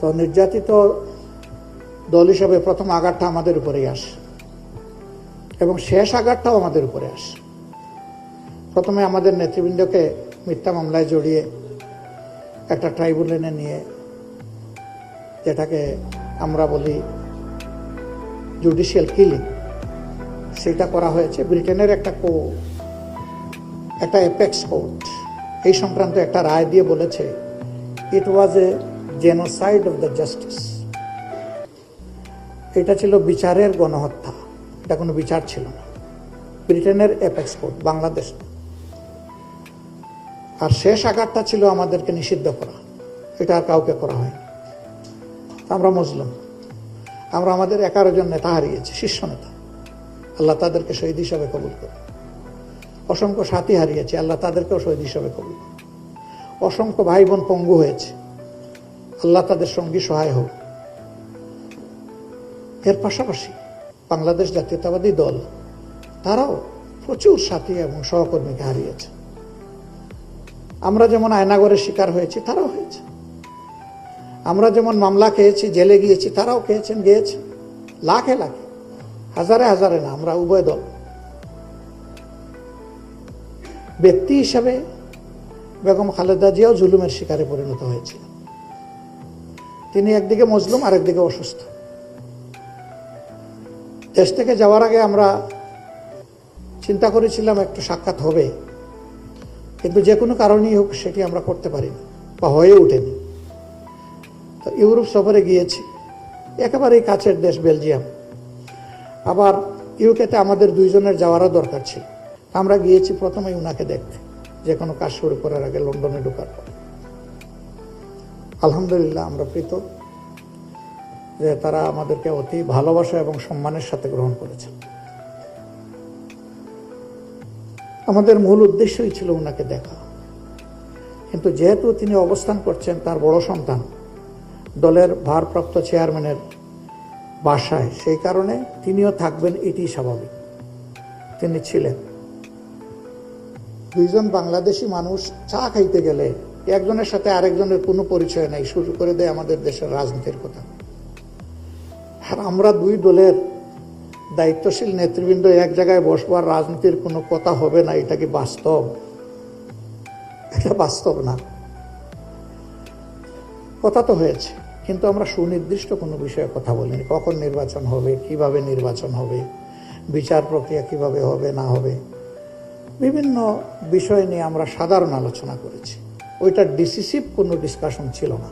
তো নির্যাতিত দল হিসাবে প্রথম আঘাতটা আমাদের উপরেই আসে এবং শেষ আঘাতটাও আমাদের উপরে আসে। প্রথমে আমাদের নেতৃবৃন্দকে মিথ্যা মামলায় জড়িয়ে একটা ট্রাইব্যুনালে নিয়ে, যেটাকে আমরা বলি জুডিশিয়াল কিলিং, সেটা করা হয়েছে। ব্রিটেনের একটা অ্যাপেক্স কোর্ট এই সংক্রান্ত একটা রায় দিয়ে বলেছে it was a genocide of the justice. এটা ছিল বিচারের গণহত্যা, এটা কোনো বিচার ছিল না। ব্রিটেনের অ্যাপেক্স কোর্ট, বাংলাদেশ। আর শেষ আঘাতটা ছিল আমাদেরকে নিষিদ্ধ করা, এটা আর কাউকে করা হয়নি। আমরা মুসলিম, আমরা আমাদের 11 জন নেতা হারিয়েছি, শীর্ষ নেতা, আল্লাহ তাদেরকে শহীদ হিসাবে কবুল করে। অসংখ্য সাথী হারিয়েছে, আল্লাহ তাদেরকেও শহীদ হিসাবে কবুল করে। অসংখ্য ভাই বোন পঙ্গু হয়েছে, আল্লাহ তাদের সঙ্গী সহায় হোক। এর পাশাপাশি বাংলাদেশ জাতীয়তাবাদী দল তারাও প্রচুর সাথী এবং সহকর্মীকে হারিয়েছে। আমরা যেমন আয়নাগরের শিকার হয়েছি, তারাও হয়েছে। আমরা যেমন মামলা খেয়েছি, জেলে গিয়েছি, তারাও খেয়েছেন, গিয়েছেন লাখে লাখে, হাজারে হাজারে না। আমরা উভয় দল। ব্যক্তি হিসাবে বেগম খালেদা জিয়াও জুলুমের শিকারে পরিণত হয়েছিল। তিনি একদিকে মজলুম, আরেকদিকে অসুস্থ। দেশ থেকে যাওয়ার আগে আমরা চিন্তা করেছিলাম একটু সাক্ষাৎ হবে, কিন্তু যে কোনো কারণেই হোক সেটি আমরা করতে পারিনি বা হয়ে ওঠেনি। তো ইউরোপ সফরে গিয়েছি, একেবারেই কাছের দেশ বেলজিয়াম। আবার ইউকেতে আমাদের 2 জনের যাওয়ারও দরকার ছিল। আমরা গিয়েছি প্রথমেই উনাকে দেখতে, যে কোনো কাজ শুরু করার আগে লন্ডনে ঢোকার পর। আলহামদুলিল্লাহ আমরা প্রীত যে তারা আমাদেরকে অতি ভালোবাসা এবং সম্মানের সাথে গ্রহণ করেছেন। আমাদের মূল উদ্দেশ্যই ছিল উনাকে দেখা, কিন্তু যেহেতু তিনি অবস্থান করছেন তার বড় সন্তান দলের ভারপ্রাপ্ত চেয়ারম্যানের বাসায়, সেই কারণে তিনিও থাকবেন, এটি স্বাভাবিক। তিনি ছিলেন। 2 জন বাংলাদেশি মানুষ চা খাইতে গেলে একজনের সাথে আরেকজনের কোনো পরিচয় নাই, শুরু করে দেয় আমাদের দেশের রাজনীতির কথা। আর আমরা 2 দলের দায়িত্বশীল নেতৃবৃন্দ এক জায়গায় বসবার, রাজনীতির কোনো কথা হবে না, এটা কি বাস্তব? এটা বাস্তব না। কথা তো হয়েছে, কিন্তু আমরা সুনির্দিষ্ট কোনো বিষয়ে কথা বলিনি। কখন নির্বাচন হবে, কিভাবে নির্বাচন হবে, বিচার প্রক্রিয়া কিভাবে হবে না হবে, বিভিন্ন বিষয় নিয়ে আমরা সাধারণ আলোচনা করেছি। ওইটা ডিসিসিভ কোনো ডিসকাশন ছিল না।